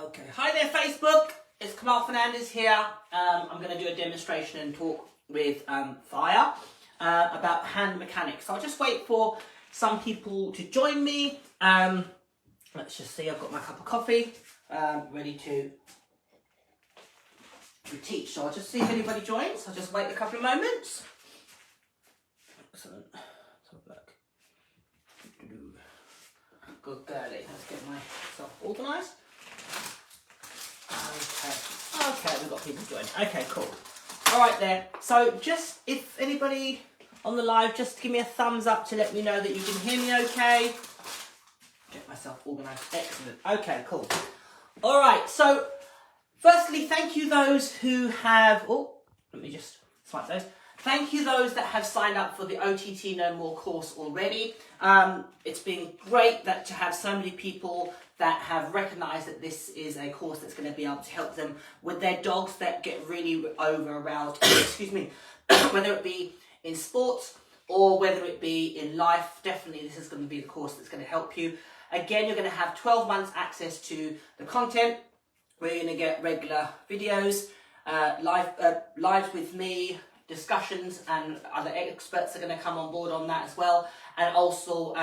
Okay, hi there Facebook, it's Kamal Fernandez here. I'm going to do a demonstration and talk with Fire about hand mechanics. So I'll just wait for some people to join me. Let's just see, I've got my cup of coffee ready to teach. So I'll just see if anybody joins. I'll just wait a couple of moments. Excellent. Let's have a look. Good girlie, let's get myself organised. Okay, we've got people joining. Okay, cool. All right there. So just, if anybody on the live, just give me a thumbs up to let me know that you can hear me okay. Get myself organised. Excellent. Okay, cool. All right, so firstly, thank you those who have, let me just swipe those. Thank you those that have signed up for the OTT No More course already. It's been great to have so many people that have recognised that this is a course that's going to be able to help them with their dogs that get really over-aroused, excuse me, whether it be in sports or whether it be in life. Definitely this is going to be the course that's going to help you. Again, you're going to have 12 months access to the content. We're going to get regular videos, lives with me, discussions, and other experts are going to come on board on that as well, and also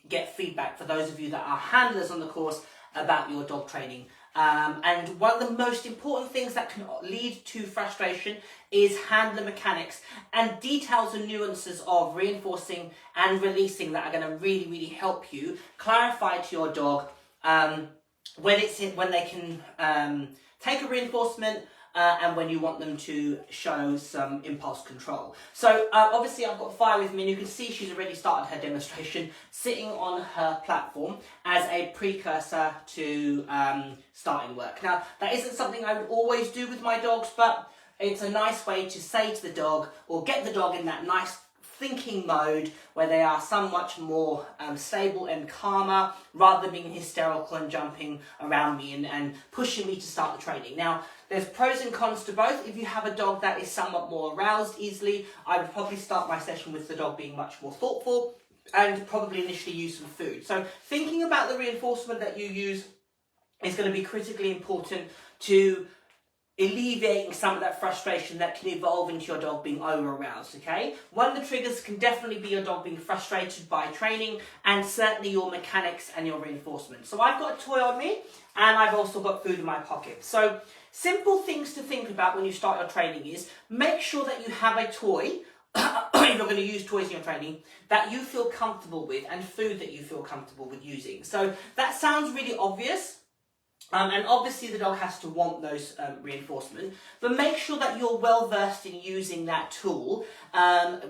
get feedback for those of you that are handlers on the course about your dog training. And one of the most important things that can lead to frustration is handler mechanics and details and nuances of reinforcing and releasing that are going to really help you clarify to your dog when they can take a reinforcement, and when you want them to show some impulse control. So obviously I've got Fire with me, and you can see she's already started her demonstration sitting on her platform as a precursor to starting work. Now, that isn't something I would always do with my dogs, but it's a nice way to say to the dog, or get the dog in that nice thinking mode where they are somewhat more stable and calmer, rather than being hysterical and jumping around me and pushing me to start the training. Now, there's pros and cons to both. If you have a dog that is somewhat more aroused easily, I would probably start my session with the dog being much more thoughtful and probably initially use some food. So thinking about the reinforcement that you use is going to be critically important to alleviating some of that frustration that can evolve into your dog being over-aroused, okay? One of the triggers can definitely be your dog being frustrated by training, and certainly your mechanics and your reinforcement. So I've got a toy on me, and I've also got food in my pocket. So simple things to think about when you start your training is make sure that you have a toy, if you're going to use toys in your training, that you feel comfortable with, and food that you feel comfortable with using. So that sounds really obvious. And obviously the dog has to want those reinforcement, but make sure that you're well versed in using that tool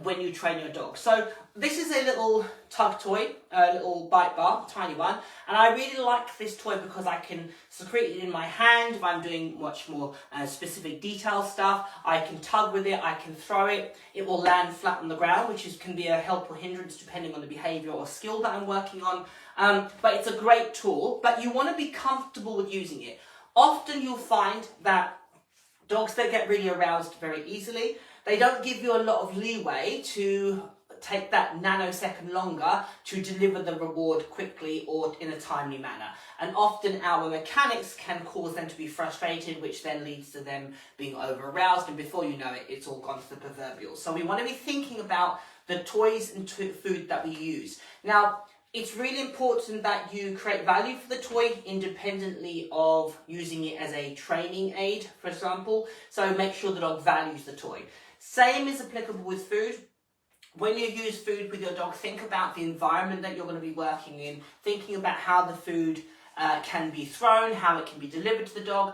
when you train your dog. So this is a little tug toy, a little bite bar, tiny one, and I really like this toy because I can secrete it in my hand if I'm doing much more specific detail stuff. I can tug with it, I can throw it, it will land flat on the ground, which can be a help or hindrance depending on the behaviour or skill that I'm working on. But it's a great tool, but you want to be comfortable with using it. Often you'll find that dogs that get really aroused very easily, they don't give you a lot of leeway to take that nanosecond longer to deliver the reward quickly or in a timely manner. And often our mechanics can cause them to be frustrated, which then leads to them being over-aroused, and before you know it, it's all gone to the proverbial. So we want to be thinking about the toys and food that we use. Now, it's really important that you create value for the toy independently of using it as a training aid, for example. So make sure the dog values the toy. Same is applicable with food. When you use food with your dog, think about the environment that you're going to be working in, thinking about how the food can be thrown, how it can be delivered to the dog.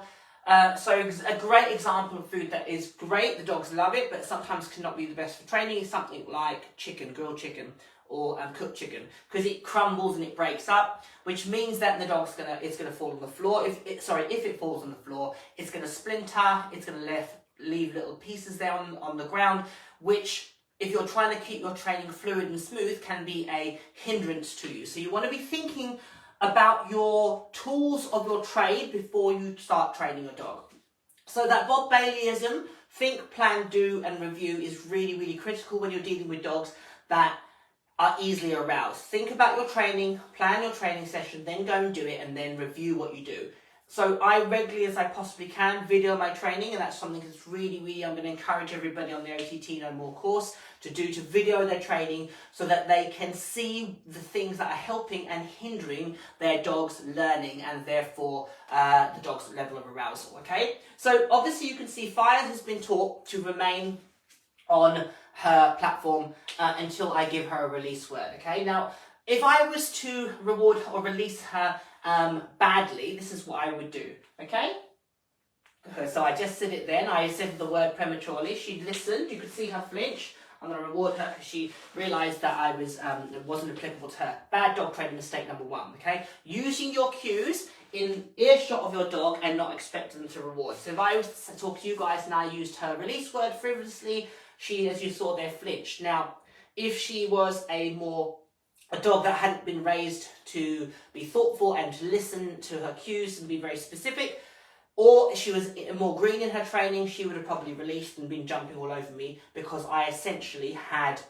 So a great example of food that is great, the dogs love it, but sometimes cannot be the best for training, is something like chicken, grilled chicken, or cooked chicken, because it crumbles and it breaks up, which means that the dog's it's gonna fall on the floor. If it falls on the floor, it's gonna splinter, it's gonna leave little pieces there on the ground, which, if you're trying to keep your training fluid and smooth, can be a hindrance to you. So you want to be thinking about your tools of your trade before you start training your dog. So that Bob Baileyism, think, plan, do, and review, is really critical when you're dealing with dogs that are easily aroused. Think about your training, plan your training session, then go and do it, and then review what you do. So I regularly, as I possibly can, video my training, and that's something that's really, I'm going to encourage everybody on the OTT No More course to do, to video their training so that they can see the things that are helping and hindering their dog's learning and therefore the dog's level of arousal, okay? So obviously you can see Fire has been taught to remain on her platform until I give her a release word, okay? Now, if I was to reward or release her badly, this is what I would do, okay? So I just said it then, I said the word prematurely, she listened, you could see her flinch. I'm going to reward her because she realised that it wasn't applicable to her. Bad dog training mistake number 1, okay? Using your cues in earshot of your dog and not expecting them to reward. So if I was to talk to you guys and I used her release word frivolously, she, as you saw there, flinched. Now, if she was a dog that hadn't been raised to be thoughtful and to listen to her cues and be very specific, or she was more green in her training, she would have probably released and been jumping all over me because I essentially had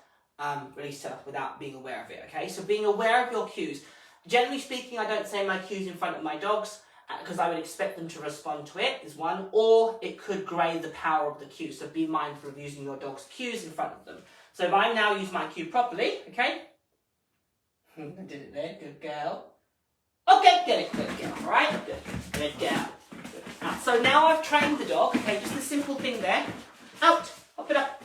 released her without being aware of it, okay? So being aware of your cues. Generally speaking, I don't say my cues in front of my dogs because I would expect them to respond to it, is one, or it could grey the power of the cue. So be mindful of using your dog's cues in front of them. So if I now use my cue properly, okay? I did it there, good girl. Okay, get it, good girl, all right? Good girl. So now I've trained the dog, okay, just a simple thing there. Out, hop it up.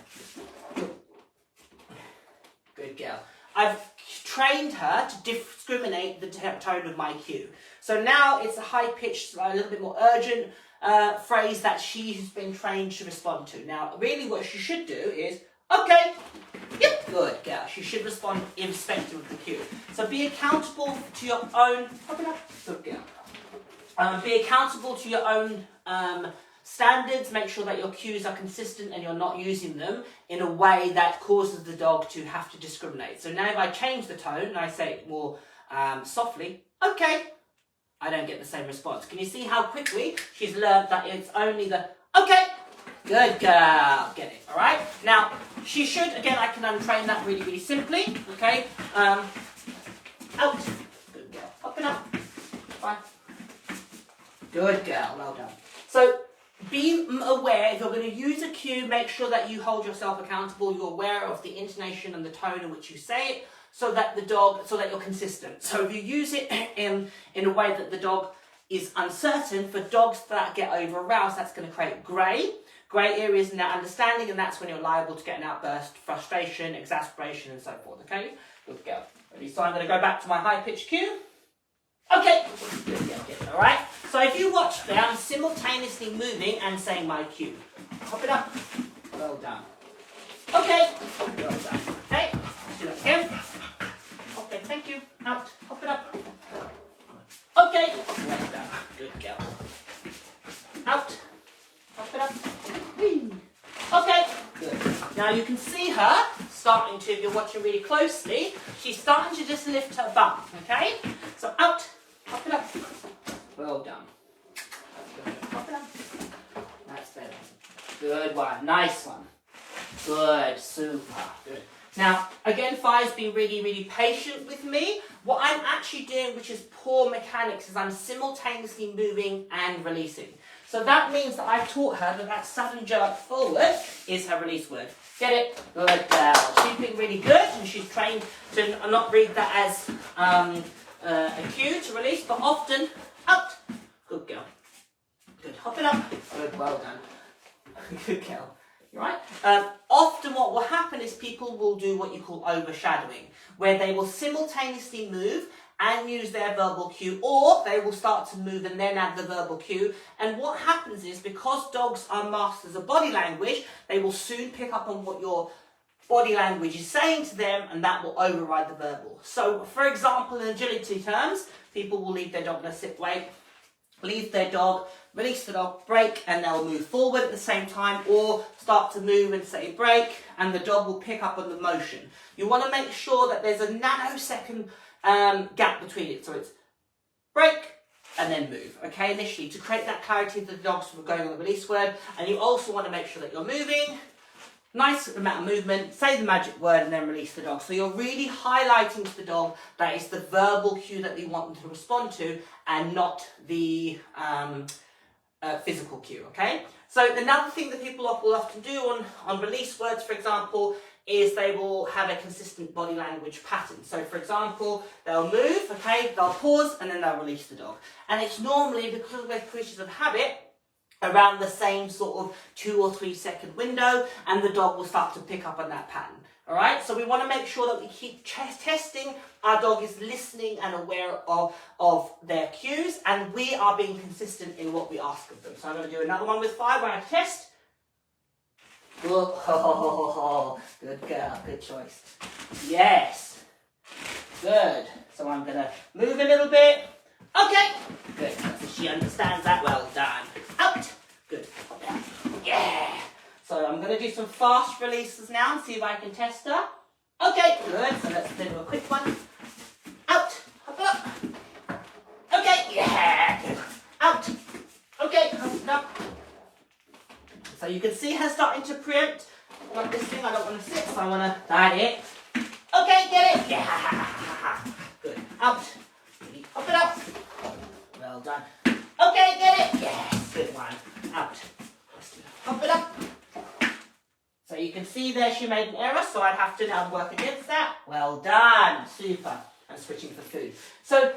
Good girl. I've trained her to discriminate the tone of my cue. So now it's a high-pitched, a little bit more urgent phrase that she's been trained to respond to. Now, really what she should do is, okay, yep, good girl. She should respond irrespective of the cue. So be accountable to your own, hop it up, good girl. Be accountable to your own standards. Make sure that your cues are consistent and you're not using them in a way that causes the dog to have to discriminate. So now if I change the tone and I say it more softly, okay, I don't get the same response. Can you see how quickly she's learned that it's only the, okay, good girl, get it, all right? Now, she should, again, I can untrain that really simply, okay? Out, good girl, up and up, fine. Good girl, well done. So be aware, if you're going to use a cue, make sure that you hold yourself accountable. You're aware of the intonation and the tone in which you say it, so that you're consistent. So if you use it in a way that the dog is uncertain, for dogs that get over aroused, that's going to create grey areas in their understanding, and that's when you're liable to get an outburst, frustration, exasperation, and so forth. Okay, good girl. Ready? So I'm going to go back to my high-pitched cue. Okay, good girl, get it, all right? So if you watch there, I'm simultaneously moving and saying my cue. Hop it up. Well done. Okay, well done. Okay, let's do that again. Okay, thank you. Out, hop it up. Okay, well done. Good girl. Out, hop it up. Whee. Okay, good. Now you can see her starting to, if you're watching really closely, she's starting to just lift her bum, okay? So out, hop it up. Well done. Good. Hop it up. That's better. Good one. Nice one. Good. Super. Good. Now, again, Fire's been really patient with me. What I'm actually doing, which is poor mechanics, is I'm simultaneously moving and releasing. So that means that I've taught her that sudden jerk forward is her release word. Get it? Good girl. She's been really good, and she's trained to not read that as a cue to release, but often out. Good girl. Good. Hop it up. Good. Well done. Good girl. You right? Often what will happen is people will do what you call overshadowing, where they will simultaneously move and use their verbal cue, or they will start to move and then add the verbal cue. And what happens is, because dogs are masters of body language, they will soon pick up on what your body language is saying to them, and that will override the verbal. So, for example, in agility terms, people will leave their dog in a sit wait, leave their dog, release the dog, break, and they'll move forward at the same time, or start to move and say break, and the dog will pick up on the motion. You want to make sure that there's a nanosecond gap between it, so it's break and then move, okay, initially, to create that clarity that the dog's going on the release word. And you also want to make sure that you're moving, Nice amount of movement, say the magic word and then release the dog. So you're really highlighting to the dog that it's the verbal cue that we want them to respond to and not the physical cue, okay? So another thing that people will often do on release words, for example, is they will have a consistent body language pattern. So for example, they'll move, okay, they'll pause and then they'll release the dog. And it's normally, because we're creatures of habit, around the same sort of 2 or 3 second window, and the dog will start to pick up on that pattern. All right, so we want to make sure that we keep testing. Our dog is listening and aware of their cues, and we are being consistent in what we ask of them. So I'm going to do another one with 5 where I test. Oh, good girl, good choice. Yes, good. So I'm going to move a little bit. Okay, good. So she understands that. Well done. Out. Good. Yeah. So I'm going to do some fast releases now and see if I can test her. Okay, good. So let's do a quick one. Out. Hop up. Okay, yeah. Good. Out. Okay, hop up. So you can see her starting to preempt. Like this thing, I don't want to sit, so I want to dial it. Okay, get it. Yeah. Good. Out. Hop it up. Well done. Okay, get it. Yes, good one. Out. Hop it up. So you can see there she made an error, so I'd have to now work against that. Well done. Super. I'm switching for food. So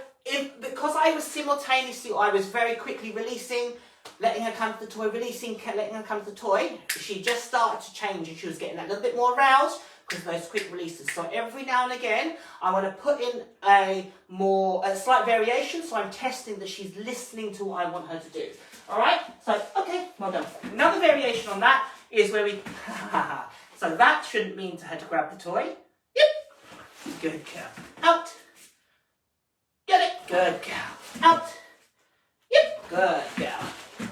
because I was simultaneously, I was very quickly releasing, letting her come to the toy, releasing, letting her come to the toy, she just started to change and she was getting a little bit more aroused because of those quick releases. So every now and again, I want to put in a slight variation, so I'm testing that she's listening to what I want her to do. All right? So, okay, well done. Another variation on that is where we, so that shouldn't mean to her to grab the toy. Yep. Good girl. Out. Get it. Good girl. Out. Yep. Good girl.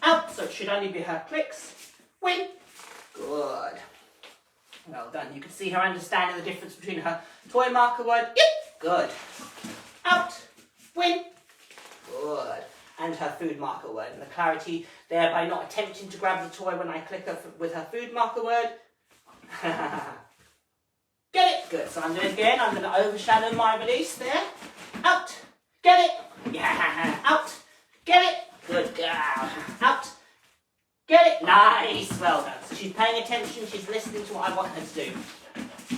Out. So it should only be her clicks. Win. Good. Well done. You can see her understanding the difference between her toy marker word. Yep. Good. Out. Win. Good. And her food marker word. And the clarity there by not attempting to grab the toy when I click her with her food marker word. Get it. Good. So I'm doing it again. I'm going to overshadow my release there. Out. Get it. Yeah. Out. Get it. Good girl. Out. Get it. Nice. Well done. So she's paying attention. She's listening to what I want her to do.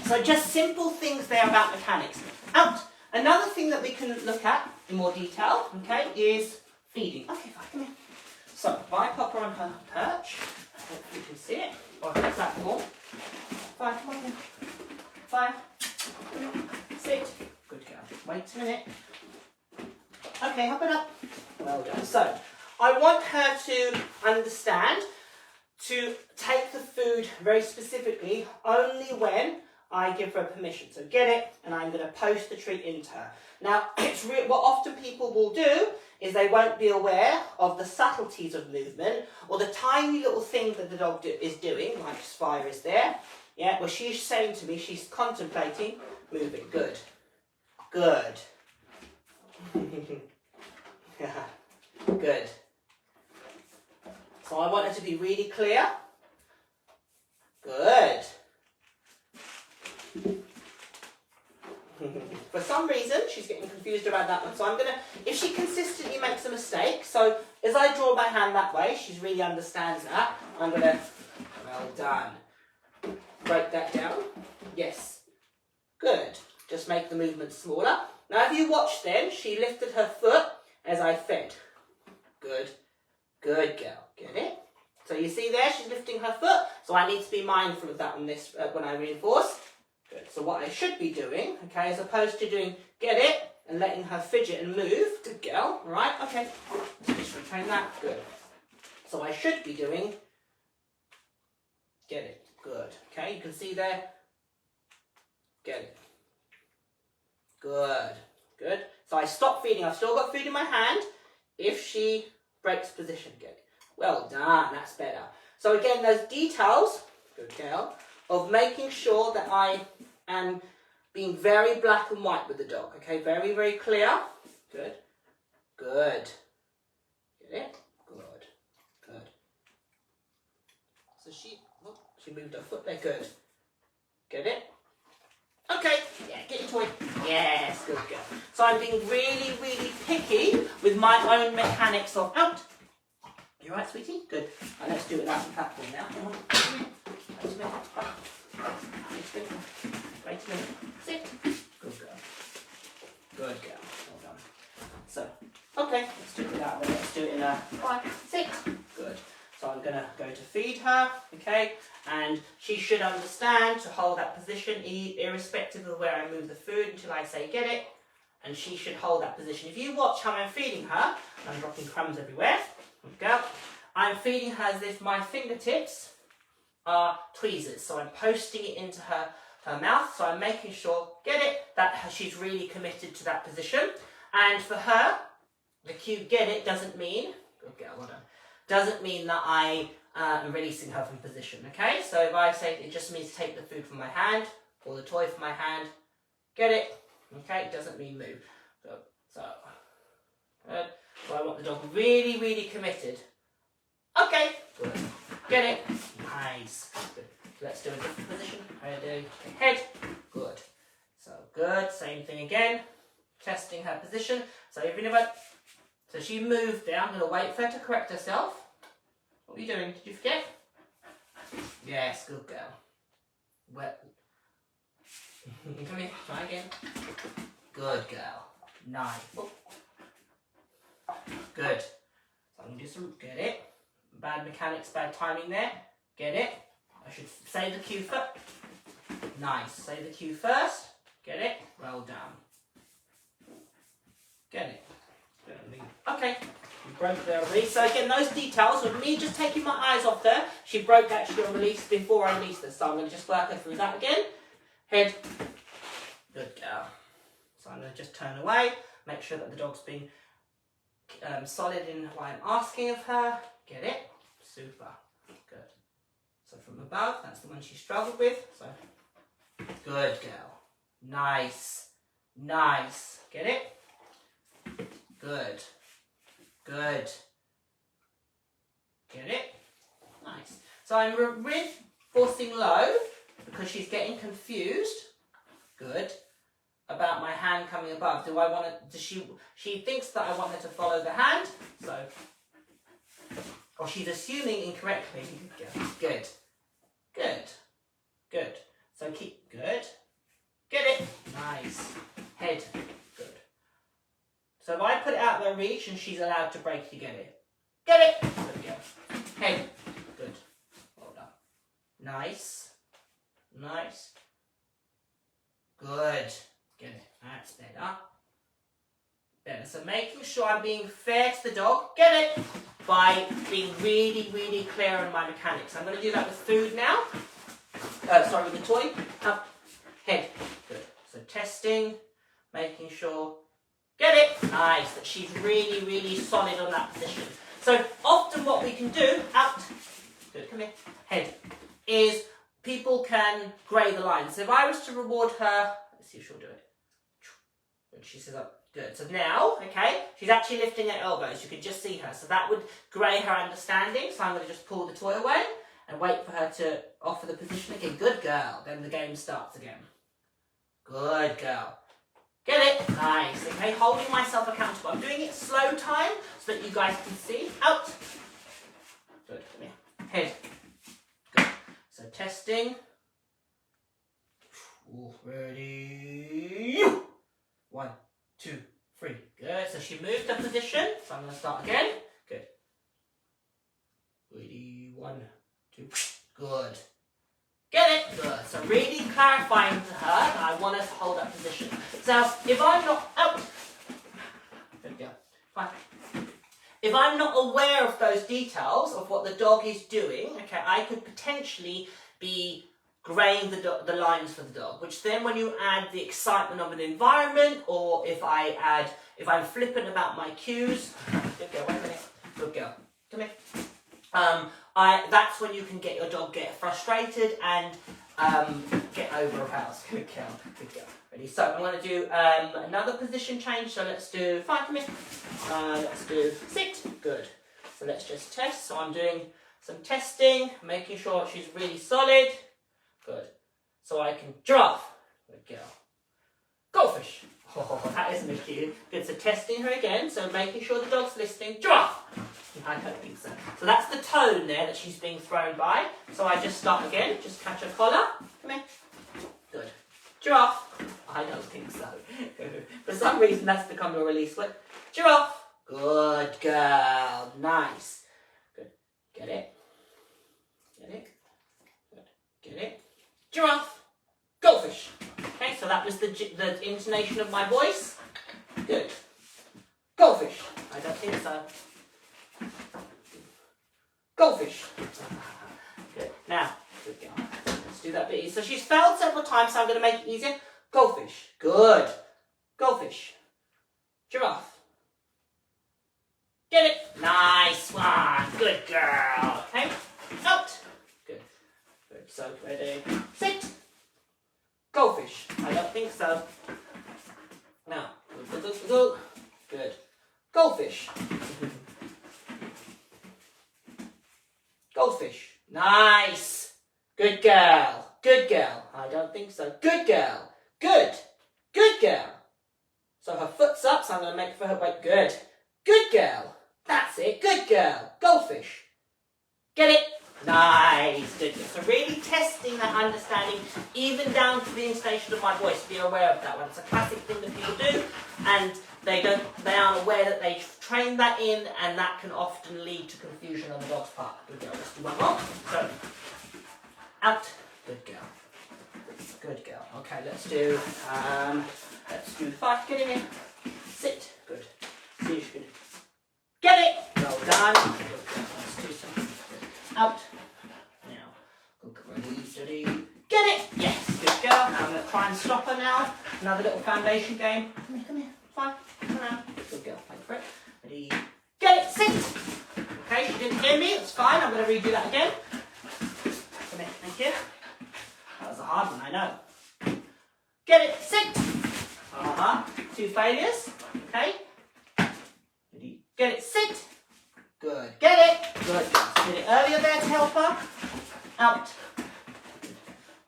So just simple things there about mechanics. Out. Another thing that we can look at in more detail, okay, is feeding. Okay, fine. Come here. So if I pop her on her perch, I hope you can see it, or her platform. Fine. Come on here. Fire. Sit. Good girl. Wait a minute. Okay, hop it up. Well done. So, I want her to understand to take the food very specifically only when I give her permission. So get it, and I'm going to post the treat into her. Now, what often people will do is they won't be aware of the subtleties of movement or the tiny little thing that the dog is doing, like Spire is there. Yeah, well, she's saying to me, she's contemplating moving. Good. Good. Good. So I want her to be really clear. Good. For some reason, she's getting confused about that one. So I'm going to, if she consistently makes a mistake, so as I draw my hand that way, she really understands that. I'm going to, well done. Break that down. Yes. Good. Just make the movement smaller. Now, if you watch then, she lifted her foot as I fed. Good. Good girl. Get it? So you see there, she's lifting her foot. So I need to be mindful of that on this when I reinforce. Good. So what I should be doing, okay, as opposed to doing get it and letting her fidget and move. Good girl. All right. Okay. Just retrain that. Good. So I should be doing get it. Good. Okay, you can see there. Get it. Good. Good. So I stop feeding. I've still got food in my hand. If she breaks position, get it. Well done. That's better. So again, those details, good girl, of making sure that I am being very black and white with the dog. Okay, very, very clear. Good. Good. Get it? Good. Good. So She moved her foot there. Good. Get it? Okay. Yeah, get your toy. Yes, good girl. So I'm being really, really picky with my own mechanics of out. You alright, sweetie? Good. And let's do it without the platform now. Come on. Wait a minute. Wait a minute. Sit. Good girl. Good girl. Well done. So, okay, let's do it without them. Let's do it in a 5, 6. Good. So I'm going to go to feed her, okay? And she should understand to hold that position irrespective of where I move the food until I say get it. And she should hold that position. If you watch how I'm feeding her, I'm dropping crumbs everywhere. Go. I'm feeding her as if my fingertips are tweezers. So I'm posting it into her mouth. So I'm making sure, get it, that she's really committed to that position. And for her, the cue get it doesn't mean, good girl, well done, doesn't mean that I am releasing her from position, okay? So if I say it just means take the food from my hand, pull the toy from my hand, get it, okay? It doesn't mean move. So good. So I want the dog really, really committed. Okay, good. Get it? Nice. Good. Let's do a different position. Ready? Head. Good. So good. Same thing again. Testing her position. So even if so she moved there. I'm going to wait for her to correct herself. What were you doing? Did you forget? Yes, good girl. Well. Come here. Try again. Good girl. Nice. Oh. Good. So I'm going to do some, get it. Bad mechanics, bad timing there. Get it. I should say the cue first. Nice. Say the cue first. Get it. Well done. Get it. Okay. You broke the release. So again, those details with me just taking my eyes off there. She broke actually on release before I released her. So I'm going to just work her through that again. Head. Good girl. So I'm going to just turn away. Make sure that the dog's being solid in what I'm asking of her. Get it? Super. Good. So from above, that's the one she struggled with. So, good girl. Nice. Nice. Get it? Good. Good. Get it? Nice. So I'm reinforcing low because she's getting confused. Good. About my hand coming above. Do I want to, she thinks that I want her to follow the hand, so, or she's assuming incorrectly. Good. Good. Good. So keep, good. Get it. Nice. Head. Good. So if I put it out of her reach and she's allowed to break, you get it. Get it. Good girl. Head. Good. Well done. Nice. Nice. Good. Get it. That's better. Better. So making sure I'm being fair to the dog. Get it? By being really, really clear on my mechanics. I'm going to do that with food now. Sorry, with the toy. Up. Head. Good. So testing. Making sure. Get it? Nice. That she's really, really solid on that position. So often what we can do, out. Good. Come here. Head. Is people can grey the lines. So if I was to reward her, let's see if she'll do it. Good, she says up. Good. So now, okay, she's actually lifting her elbows. You can just see her. So that would grey her understanding. So I'm going to just pull the toy away and wait for her to offer the position again. Good girl. Then the game starts again. Good girl. Get it? Nice. Okay, holding myself accountable. I'm doing it slow time so that you guys can see. Out. Good. Come here. Head. Good. So testing. Ooh, ready. 1, 2, 3. Good. So she moved her position. So I'm going to start again. Good. Ready. 1, 2. Good. Get it? Good. So really clarifying to her that I want her to hold that position. So if I'm not out. Good girl. Fine. If I'm not aware of those details of what the dog is doing, okay, I could potentially be greying the lines for the dog, which then when you add the excitement of an environment, or if I'm flippant about my cues, good girl, wait a minute, good girl, come here. That's when you can get your dog get frustrated and get over-aroused. Good girl, good girl. Ready? So I'm going to do another position change. So let's do 5, come here. Let's do 6, good. So let's just test. So I'm doing some testing, making sure she's really solid. Good. So I can giraffe. Good girl. Goldfish. Oh, that isn't cute. Good, so testing her again, so making sure the dog's listening. Giraffe. I don't think so. So that's the tone there that she's being thrown by. So I just start again, just catch her collar. Come here. Good. Giraffe. I don't think so. For some reason that's become your release word. Giraffe. Good girl. Nice. Good. Get it. Get it. Good. Get it. Giraffe. Goldfish. Okay, so that was the intonation of my voice. Good. Goldfish. I don't think so. Goldfish. Good. Now, good girl. Let's do that bit easier. So she's failed several times, so I'm going to make it easier. Goldfish. Good. Goldfish. Giraffe. Get it. Nice one. Good girl. Okay. Out. Good. Good. So ready. Sit. Goldfish. I don't think so. Now. Go. Good. Goldfish. Goldfish. Nice. Good girl. Good girl. I don't think so. Good girl. Good. Good girl. So her foot's up, so I'm going to make for her weight. Good. Good girl. That's it. Good girl. Goldfish. Get it? Nice. Good girl. So really testing that understanding, even down to the intonation of my voice. Be aware of that one. It's a classic thing that people do, and they aren't aware that they've trained that in, and that can often lead to confusion on the dog's part. Good girl. Let's do one more. So, out. Good girl. Good girl. Okay, let's do the 5. Get in here. Sit. Good. See if you can get it. Well done. Good girl. Let's do some. Out. Now. Good. Ready, steady. Get it. Yes. Good girl. Now I'm going to try and stop her now. Another little foundation game. Come here. Come here. Fine. Come on. Good girl. Wait for it. Ready. Get it. Sit. Okay, she didn't hear me. It's fine. I'm going to redo that again. Come here. Thank you. That was a hard one, I know. Get it. Sit. 2 failures. Okay. Ready. Get it. Sit. Good. Get it. Good. Did it earlier there to help her. Out.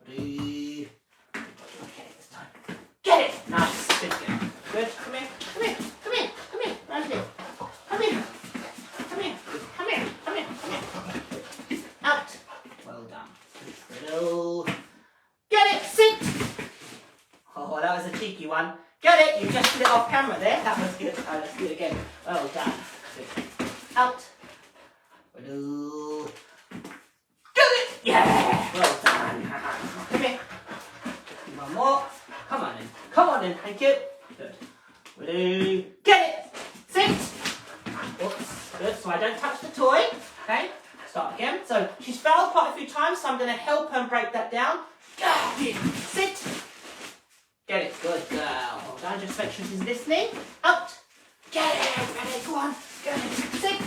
Ready. Okay, this time. Get it. Nice. Good girl. Good. Come here. Come here. Come here. Come here. Round here. Come here. Come here. Come here. Come here. Come here. Out. Well done. Little. Get it. Sit. Oh, that was a cheeky one. Get it. You just did it off camera there. That was good. Right, let's do it again. Well done. Good. Out. Little. Get it. Yeah. Well done. Come here. One more. Come on in. Come on in. Thank you. Good. Ready. Get it. Sit. Oops. Good. So I don't touch the toy. Okay. Start again. So she's failed quite a few times, so I'm going to help her and break that down. Sit. Get it. Good girl. Hold on. Just make sure she's listening. Out. Get it. Ready. Go on. Get it. Sit.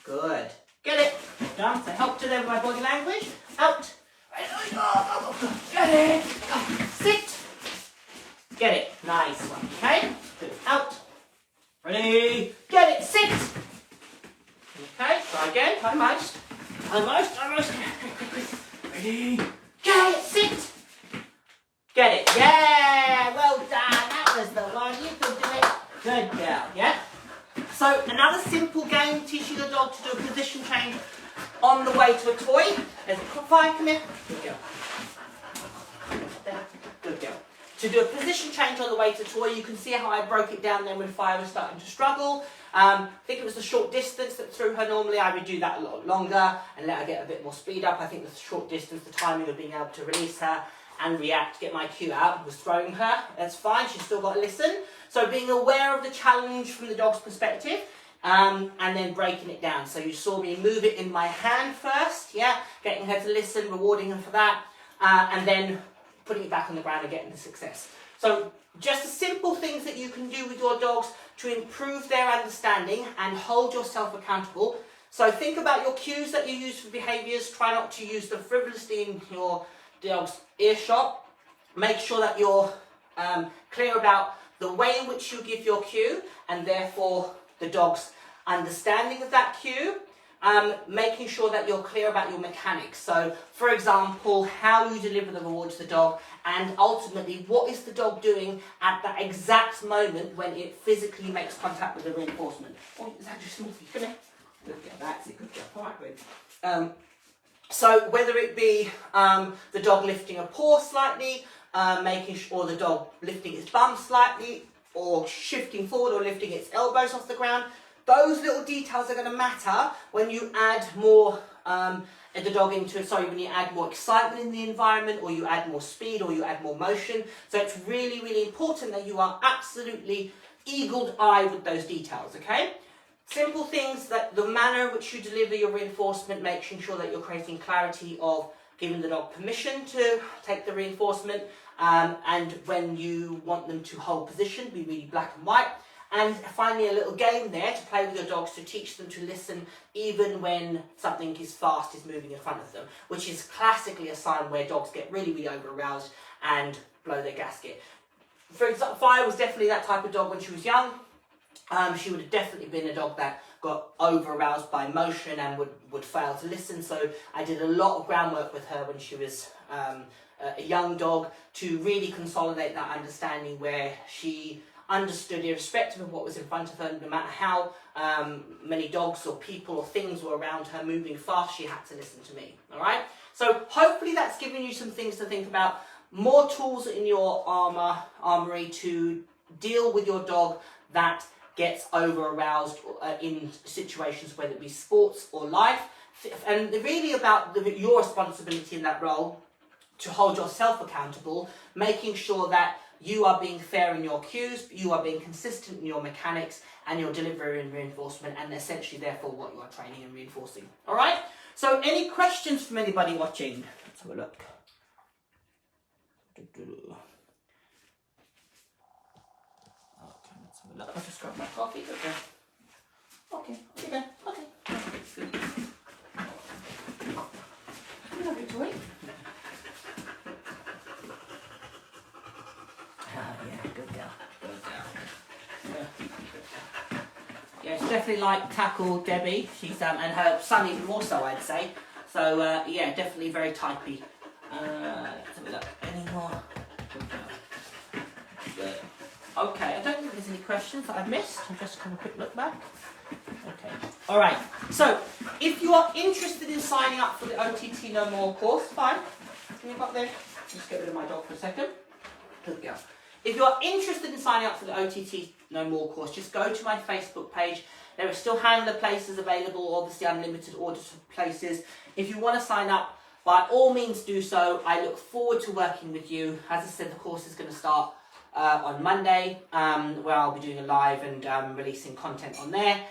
Good. Get it. Done. So help to there with my body language. Out. Get it. Sit. Get it. Nice one. Okay. Good. Out. Ready. Get it. Sit. Okay. Try again. Almost. Almost. Almost. Ready. Get it. Sit. Get it. Yeah. Well done. That was the one. You could do it. Good girl. Yeah. So another simple game teaching a dog to do a position change on the way to a toy. There's a fire. Come here. Good girl. There. Good girl. To do a position change on the way to toy, you can see how I broke it down then when Fire was starting to struggle. I think it was the short distance that threw her. Normally I would do that a lot longer and let her get a bit more speed up. I think the short distance, the timing of being able to release her and react, get my cue out, was throwing her. That's fine, she's still got to listen. So being aware of the challenge from the dog's perspective, and then breaking it down. So you saw me move it in my hand first, yeah, getting her to listen, rewarding her for that, and then putting it back on the ground and getting the success. So just the simple things that you can do with your dogs to improve their understanding and hold yourself accountable. So think about your cues that you use for behaviours. Try not to use them frivolously in your dog's earshot. Make sure that you're clear about the way in which you give your cue and therefore the dog's understanding of that cue. making sure that you're clear about your mechanics. So, for example, how you deliver the reward to the dog, and ultimately, what is the dog doing at that exact moment when it physically makes contact with the reinforcement. Oh, is that just Smurfy? Come here. Good girl, that's it, good job. All right, good. So whether it be the dog lifting a paw slightly, making sure the dog lifting its bum slightly, or shifting forward or lifting its elbows off the ground, those little details are going to matter when you add more the dog into it. Sorry, when you add more excitement in the environment, or you add more speed, or you add more motion. So it's really, really important that you are absolutely eagle-eyed with those details, okay? Simple things, that the manner in which you deliver your reinforcement, making sure that you're creating clarity of giving the dog permission to take the reinforcement, and when you want them to hold position, be really black and white. And finally, a little game there to play with your dogs to teach them to listen even when something is fast is moving in front of them, which is classically a sign where dogs get really, really over-aroused and blow their gasket. For example, Fire was definitely that type of dog when she was young. She would have definitely been a dog that got over-aroused by motion and would fail to listen. So I did a lot of groundwork with her when she was a young dog to really consolidate that understanding, where she understood, irrespective of what was in front of her, no matter how many dogs or people or things were around her moving fast, she had to listen to me. All right? So hopefully that's given you some things to think about. More tools in your armory to deal with your dog that gets over-aroused in situations, whether it be sports or life. And really about your responsibility in that role to hold yourself accountable, making sure that you are being fair in your cues, you are being consistent in your mechanics, and your delivery and reinforcement, and essentially therefore what you are training and reinforcing. All right? So any questions from anybody watching? Let's have a look. I'll just grab my coffee. Okay. Good. You have your toy? Yeah, good girl. Yeah, it's definitely like Tackle Debbie. She's and her son even more so, I'd say. So yeah, definitely very typey. Let's have a look. Any more? Good. Okay, I don't think there's any questions that I've missed. I'll just have a quick look back. Okay. All right. So, if you are interested in signing up for the OTT No More course, fine. Can you go up there? Just get rid of my dog for a second. Good girl. If you are interested in signing up for the OTT No More course, just go to my Facebook page. There are still handler places available, obviously unlimited orders for places. If you want to sign up, by all means do so. I look forward to working with you. As I said, the course is going to start on Monday, where I'll be doing a live and releasing content on there.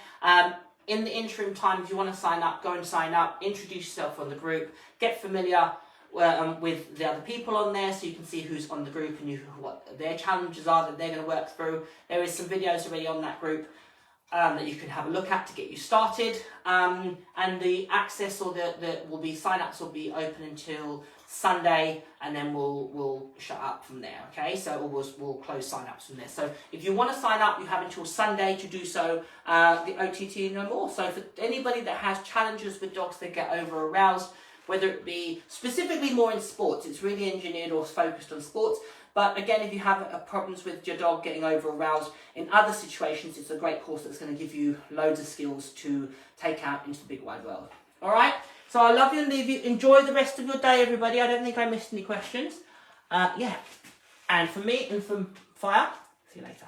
In the interim time, if you want to sign up, go and sign up, introduce yourself on the group, get familiar with the other people on there, so you can see who's on the group and what their challenges are that they're going to work through. There is some videos already on that group that you can have a look at to get you started. And the access or the sign-ups will be open until Sunday, and then we'll shut up from there. Okay, so we'll close sign-ups from there. So if you want to sign up, you have until Sunday to do so. The OTT No More. So for anybody that has challenges with dogs that get over-aroused, whether it be specifically more in sports, it's really engineered or focused on sports. But again, if you have problems with your dog getting over-aroused in other situations, it's a great course that's going to give you loads of skills to take out into the big wide world. All right? So I love you and leave you. Enjoy the rest of your day, everybody. I don't think I missed any questions. Yeah. And from me and from Fire, see you later.